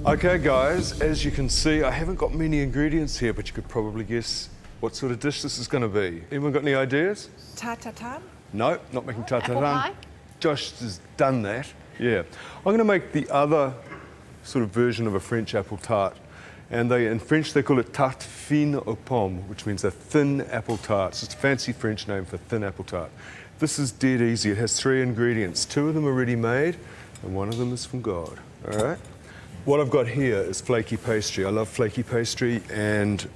Okay, guys, as you can see, I haven't got many ingredients here, but you could probably guess what sort of dish this is going to be. Anyone got any ideas? Tartare? No, not making tartare. Apple pie? Josh has done that. Yeah. I'm going to make the other sort of version of a French apple tart. And in French, they call it tarte fine aux pommes, which means a thin apple tart. It's just a fancy French name for thin apple tart. This is dead easy. It has 3 ingredients. 2 of them are ready made, and 1 of them is from God. All right? What I've got here is flaky pastry. I love flaky pastry, and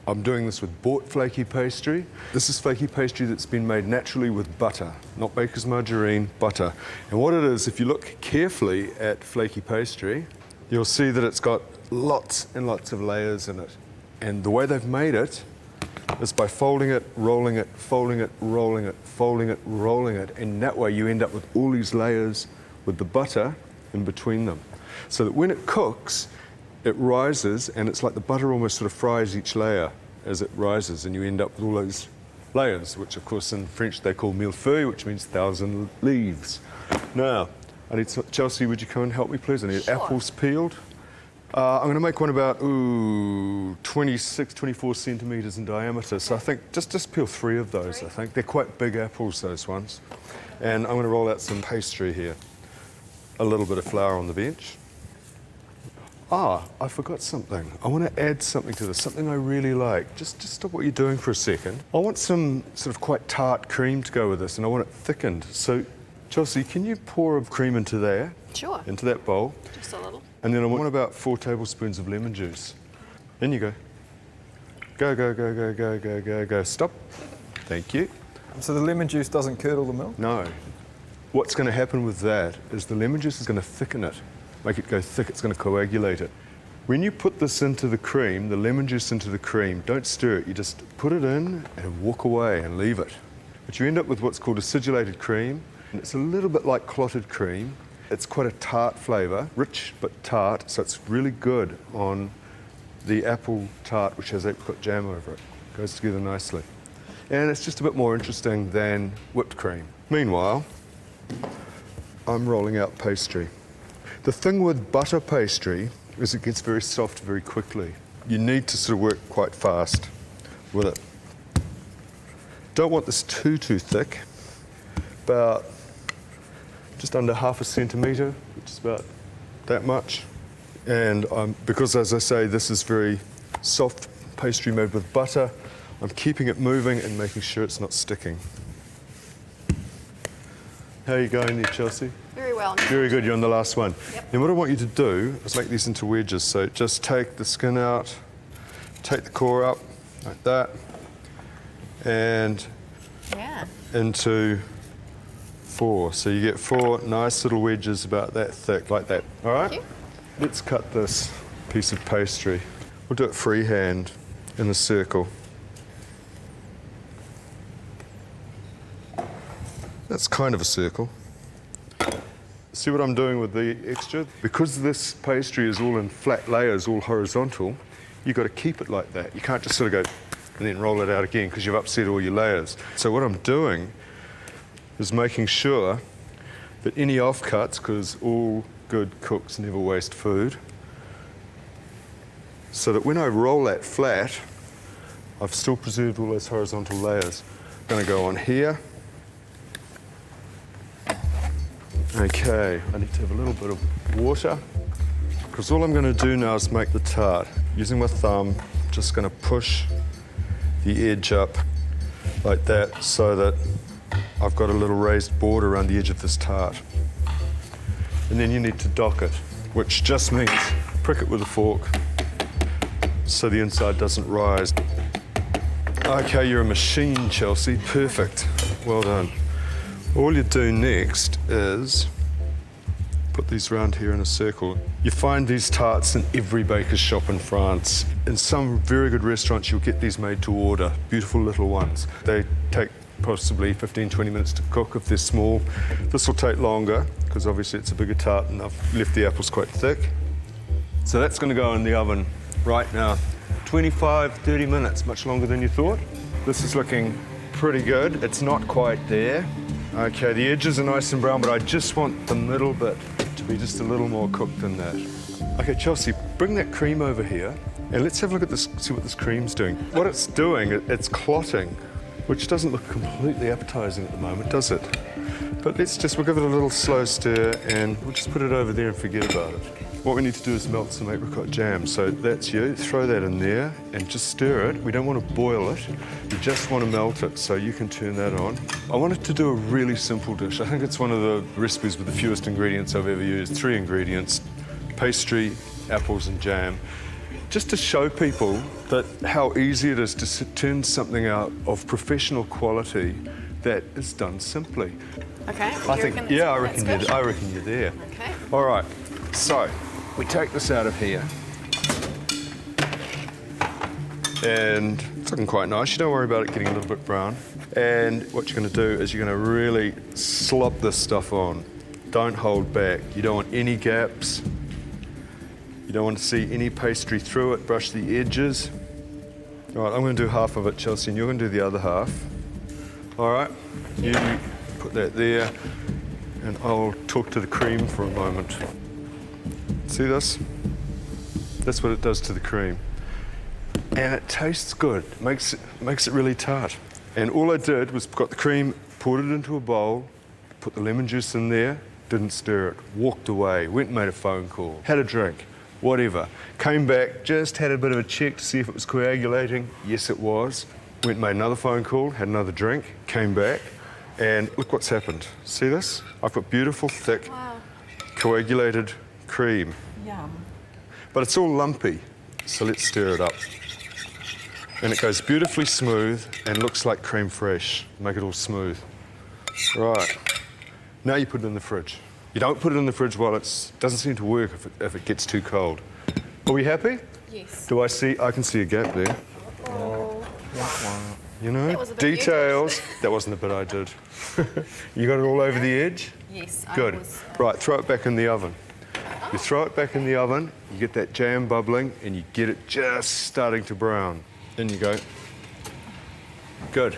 I'm doing this with bought flaky pastry. This is flaky pastry that's been made naturally with butter, not baker's margarine, butter. And what it is, if you look carefully at flaky pastry, you'll see that it's got lots and lots of layers in it. And the way they've made it is by folding it, rolling it, folding it, rolling it, folding it, rolling it, and that way you end up with all these layers with the butter in between them. So that when it cooks, it rises, and it's like the butter almost sort of fries each layer as it rises, and you end up with all those layers, which of course in French they call millefeuille, which means 1,000 leaves. Now, I need some, Chelsea, would you come and help me, please? I need apples peeled. I'm going to make one about 26, 24 centimetres in diameter. So I think just peel 3 of those, I think. They're quite big apples, those ones. And I'm going to roll out some pastry here. A little bit of flour on the bench. I forgot something. I want to add something to this, something I really like. Just stop what you're doing for a second. I want some sort of quite tart cream to go with this, and I want it thickened. So, Chelsea, can you pour a cream into there? Sure. Into that bowl. Just a little. And then I want about 4 tablespoons of lemon juice. In you go. Go, go, go, go, go, go, go, go. Stop. Thank you. So the lemon juice doesn't curdle the milk? No. What's going to happen with that is the lemon juice is going to thicken it, make it go thick, it's going to coagulate it. When you put this into the cream, the lemon juice into the cream, don't stir it, you just put it in and walk away and leave it. But you end up with what's called acidulated cream, and it's a little bit like clotted cream. It's quite a tart flavour, rich but tart, so it's really good on the apple tart which has apricot jam over it. Goes together nicely. And it's just a bit more interesting than whipped cream. Meanwhile, I'm rolling out pastry. The thing with butter pastry is it gets very soft very quickly. You need to sort of work quite fast with it. Don't want this too thick. About just under 1/2 centimetre, which is about that much. And because, as I say, this is very soft pastry made with butter, I'm keeping it moving and making sure it's not sticking. How are you going there, Chelsea? Very well. Very good, you're on the last one. Yep. Then what I want you to do is make these into wedges. So just take the skin out, take the core up, like that, and into 4. So you get 4 nice little wedges about that thick, like that. All right? Thank you. Let's cut this piece of pastry. We'll do it freehand in a circle. That's kind of a circle. See what I'm doing with the extra? Because this pastry is all in flat layers, all horizontal, you've got to keep it like that. You can't just sort of go and then roll it out again because you've upset all your layers. So what I'm doing is making sure that any offcuts, because all good cooks never waste food, so that when I roll that flat, I've still preserved all those horizontal layers. I'm going to go on here. Okay, I need to have a little bit of water, because all I'm going to do now is make the tart. Using my thumb, just going to push the edge up like that so that I've got a little raised border around the edge of this tart. And then you need to dock it, which just means prick it with a fork so the inside doesn't rise. Okay, you're a machine, Chelsea. Perfect. Well done. All you do next is put these around here in a circle. You find these tarts in every baker's shop in France. In some very good restaurants, you'll get these made to order, beautiful little ones. They take possibly 15, 20 minutes to cook if they're small. This will take longer, because obviously it's a bigger tart and I've left the apples quite thick. So that's going to go in the oven right now. 25, 30 minutes, much longer than you thought. This is looking pretty good. It's not quite there. Okay, the edges are nice and brown, but I just want the middle bit to be just a little more cooked than that. Okay, Chelsea, bring that cream over here and let's have a look at this, see what this cream's doing. What it's doing, it's clotting, which doesn't look completely appetizing at the moment, does it? But we'll give it a little slow stir and we'll just put it over there and forget about it. What we need to do is melt some apricot jam. So that's you, throw that in there and just stir it. We don't want to boil it, you just want to melt it, so you can turn that on. I wanted to do a really simple dish. I think it's one of the recipes with the fewest ingredients I've ever used. 3 ingredients, pastry, apples and jam. Just to show people that how easy it is to turn something out of professional quality that is done simply. Okay. I reckon you're there. Okay. All right, so we take this out of here. And it's looking quite nice. You don't worry about it getting a little bit brown. And what you're going to do is you're going to really slop this stuff on. Don't hold back. You don't want any gaps. You don't want to see any pastry through it. Brush the edges. All right, I'm going to do half of it, Chelsea, and you're going to do the other half. All right, you put that there, and I'll talk to the cream for a moment. See this? That's what it does to the cream. And it tastes good, makes it really tart. And all I did was got the cream, poured it into a bowl, put the lemon juice in there, didn't stir it, walked away, went and made a phone call, had a drink, whatever. Came back, just had a bit of a check to see if it was coagulating. Yes, it was. Went and made another phone call, had another drink, came back, and look what's happened. See this? I've got beautiful, thick, coagulated cream. Yum. But it's all lumpy, so let's stir it up. And it goes beautifully smooth and looks like creme fraiche. Make it all smooth. Right. Now you put it in the fridge. You don't put it in the fridge while it doesn't seem to work if it gets too cold. Are we happy? Yes. I can see a gap there. Oh. You know, That was a bit details. That wasn't the bit I did. You got it all over the edge? Yes. Good. Right, throw it back in the oven. You throw it back in the oven, you get that jam bubbling, and you get it just starting to brown. In you go. Good.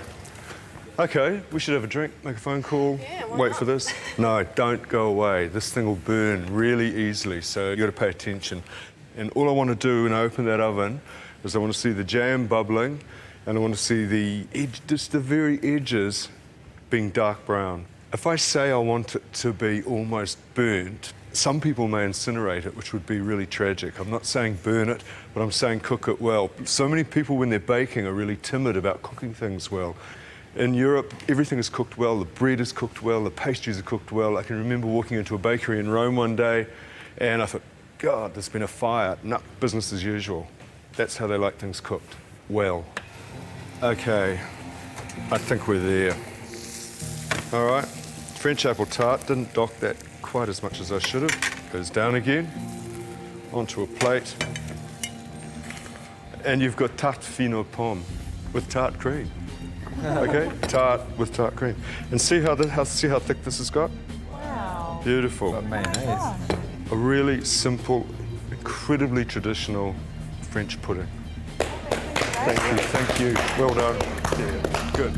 Okay, we should have a drink, make a phone call, wait for this. No, don't go away. This thing will burn really easily, so you've got to pay attention. And all I want to do when I open that oven is I want to see the jam bubbling, and I want to see the edge, just the very edges being dark brown. If I say I want it to be almost burnt, some people may incinerate it, which would be really tragic. I'm not saying burn it, but I'm saying cook it well. So many people, when they're baking, are really timid about cooking things well. In Europe, everything is cooked well. The bread is cooked well, the pastries are cooked well. I can remember walking into a bakery in Rome one day, and I thought, God, there's been a fire. No, business as usual. That's how they like things cooked. Well. Okay, I think we're there. All right, French apple tart, didn't dock that quite as much as I should have. Goes down again, onto a plate. And you've got tarte fine aux pommes with tart cream. Okay, tart with tart cream. And see how thick this has got? Wow. Beautiful. Got mayonnaise. A really simple, incredibly traditional French pudding. Thank you. Well done. Yeah, good.